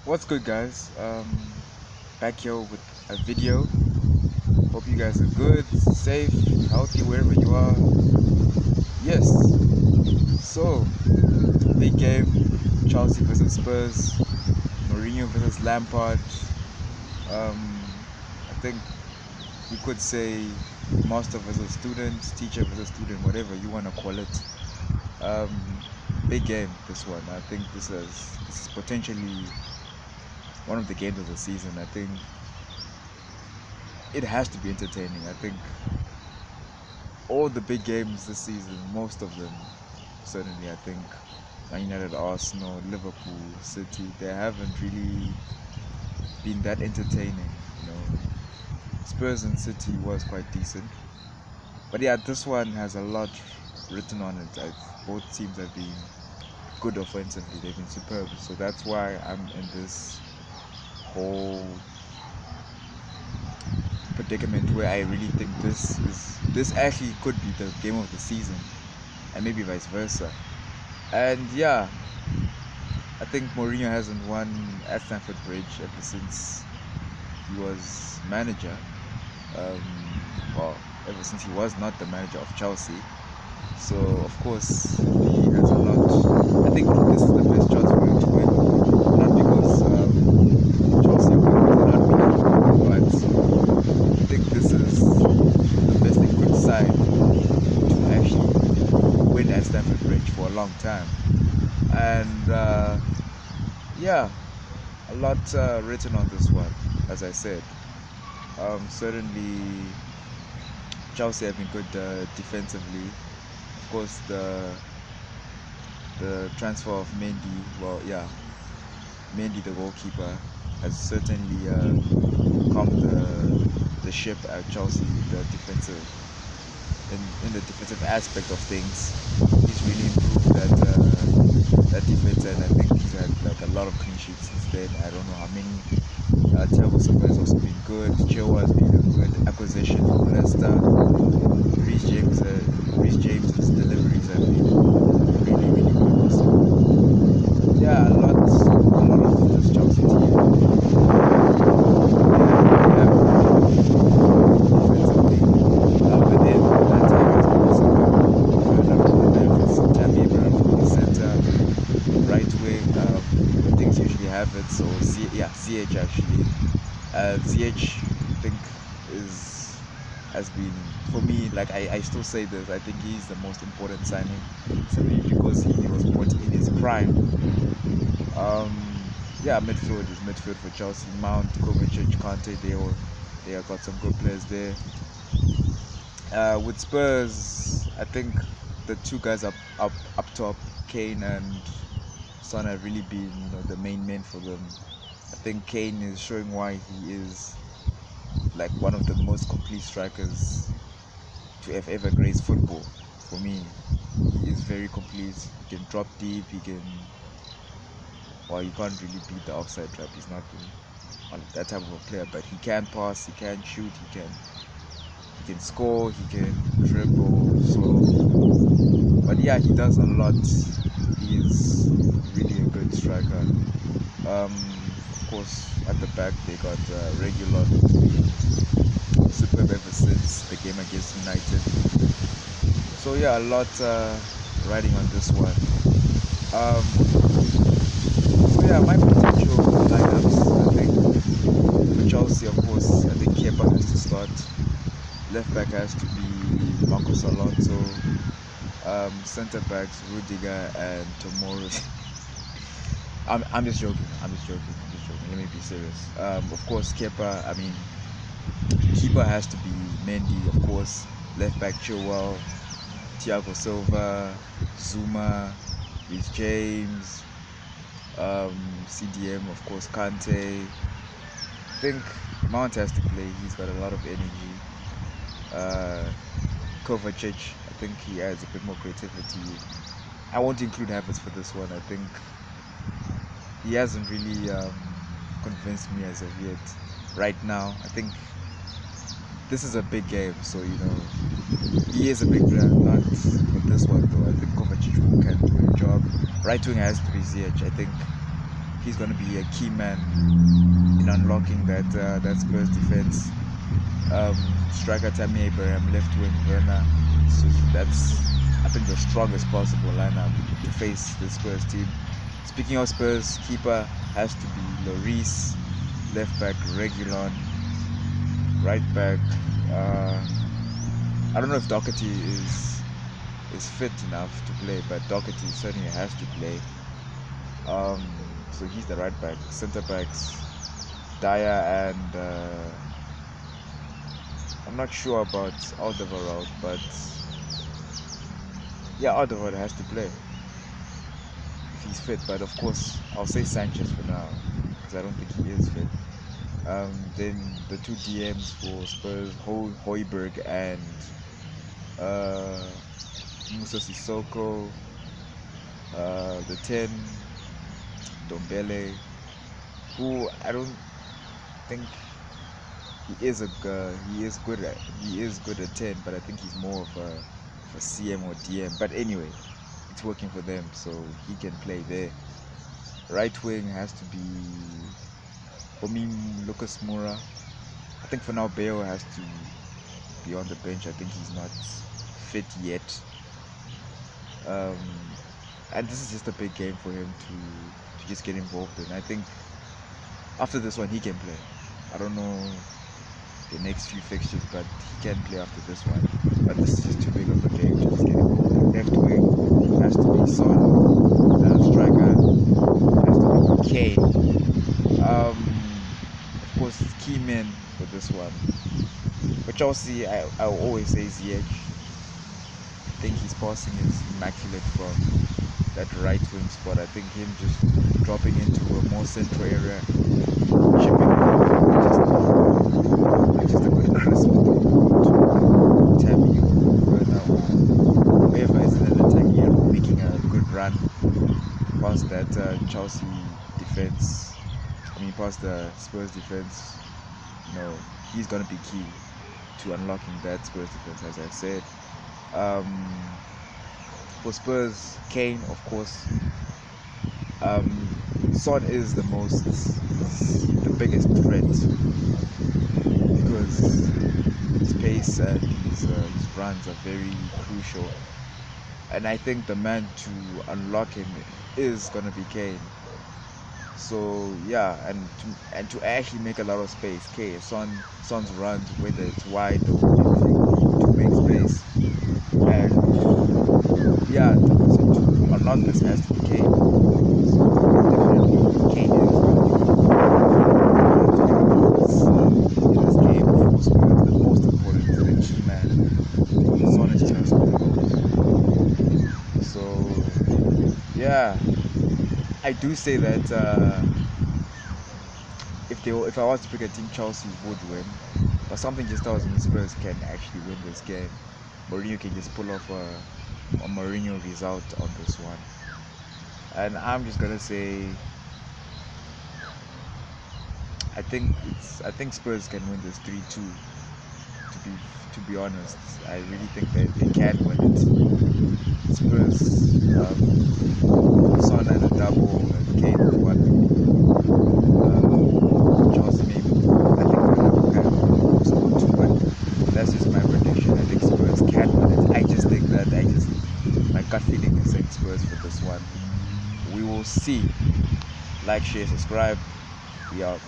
What's good, guys? Back here with a video. Hope you guys are good, safe, healthy wherever you are. Yes. So, big game: Chelsea versus Spurs, Mourinho versus Lampard. I think we could say master versus student, teacher versus student, whatever you want to call it. Um, Big game, this one. I think this is potentially one of the games of the season. I think it has to be entertaining. I think all the big games this season, most of them, certainly, I think Man United, Arsenal, Liverpool, City, they haven't really been that entertaining. You know, Spurs and City was quite decent, but yeah, this one has a lot written on it. Both teams have been good offensively; they've been superb. So that's why I'm in this whole predicament where I really think this actually could be the game of the season, and maybe vice versa. And yeah, I think Mourinho hasn't won at Stamford Bridge ever since he was manager. Um, well, ever since he was not the manager of Chelsea. So of course he has a lot. I think this is the best chance for him to win, not because Chelsea are not winning, but I think this is the best equipped side to actually win at Stamford Bridge for a long time. And yeah, a lot written on this one, as I said. Certainly, Chelsea have been good defensively. Of course, the transfer of Mendy, well, yeah, Mendy, the goalkeeper, has certainly calmed the ship at Chelsea. The defensive in the defensive aspect of things, he's really improved that defense, and I think he's had like a lot of clean sheets since then. I don't know how many. Thiago Silva has also been good. Chilwell has been a good acquisition from Leicester. Reece James's deliveries have been really, really good. So yeah, a lot of this Chelsea team. They have defensively, but then that time has been also good. On the left is Tammy Abraham from the center, right wing. Things usually have it. So ZH actually. ZH, I think, is has been, for me, like I still say this. I think he's the most important signing, simply because he was bought in his prime. Yeah, midfield is midfield for Chelsea. Mount, Kovacic, Kante, they have got some good players there. With Spurs, I think the two guys up top, Kane and Son, have really been, the main men for them. I think Kane is showing why he is like one of the most complete strikers to have ever graced football. For me, he is very complete. He can drop deep. Well, you can't really beat the offside trap. He's not that type of a player, but he can pass, he can shoot, he can score, he can dribble. So, but yeah, he does a lot. He is really a good striker. Of course, at the back they got Regulon, who's been superb ever since the game against United. So yeah, a lot riding on this one. So yeah, my potential lineups, I think for Chelsea, of course, I think Kepa has to start. Left back has to be Marcos Alonso. Centre backs Rudiger and Tomori. I'm just joking. I'm just joking. I'm just joking. Let me be serious. Of course, Kepa. I mean, keeper has to be Mendy, of course. Left back Chilwell, Thiago Silva, Zuma, Reece James, CDM, of course, Kante. I think Mount has to play. He's got a lot of energy. Kovacic, I think he adds a bit more creativity. I won't include Havertz for this one. I think he hasn't really convinced me as of yet. Right now, I think this is a big game, so he is a big player. Not for this one though. I think Kovacic can do a job. Right wing has to be ZH. I think he's going to be a key man in unlocking that Spurs defense. Striker Tammy Abraham, left wing Werner. So that's, I think, the strongest possible lineup to face the Spurs team. Speaking of Spurs, keeper has to be Lloris, left back Regulon, right back. I don't know if Doherty is fit enough to play, but Doherty certainly has to play. So he's the right back. Centre backs Dyer and I'm not sure about Alderweireld, but yeah, Alderweireld has to play if he's fit. But of course, I'll say Sanchez for now because I don't think he is fit. Then the two DMs for Spurs, Hoiberg and uh, Musa Sissoko. The 10, Dombele, who I don't think he is good at 10, but I think he's more of a CM or DM. But anyway, it's working for them, so he can play there. Right wing has to be for me Lucas Moura. I think for now Bale has to be on the bench. I think he's not fit yet. Um, and this is just a big game for him to just get involved in. I think after this one he can play. I don't know the next few fixtures, but he can play after this one. But this is just too big of a game to just get involved in. Left wing has to be Son. Striker has to be Kane. Of course, key men for this one. But Chelsea, I will always say Ziyech. I think his passing is immaculate from that right wing spot. I think him just dropping into a more central area, chipping just a good crisp to Tammy or Werner or whoever is in an attacking area, making a good run past that Chelsea defense. Past the Spurs defense. He's gonna be key to unlocking that Spurs defense, as I said. For Spurs, Kane, of course. Son is the biggest threat because his pace and his runs are very crucial. And I think the man to unlock him is gonna be Kane. So yeah, and to actually make a lot of space, Son's runs, whether it's wide or anything, to make space. And yeah, to unlock this has to be Kane. So definitely Kane is going to be in this game for Spurs. The most important, the key man. Son is just so yeah. I do say that if I was to pick a team, Chelsea would win, but something just tells me Spurs can actually win this game. Mourinho can just pull off a Mourinho result on this one, and I'm just gonna say I think Spurs can win this 3-2. To be honest, I really think that they can win it. Spurs, Son at a double, and Kane with one. Chelsea maybe. I think we'll have a score two, but that's just my prediction. I think Spurs can win it. My gut feeling is saying Spurs for this one. We will see. Like, share, subscribe. We out.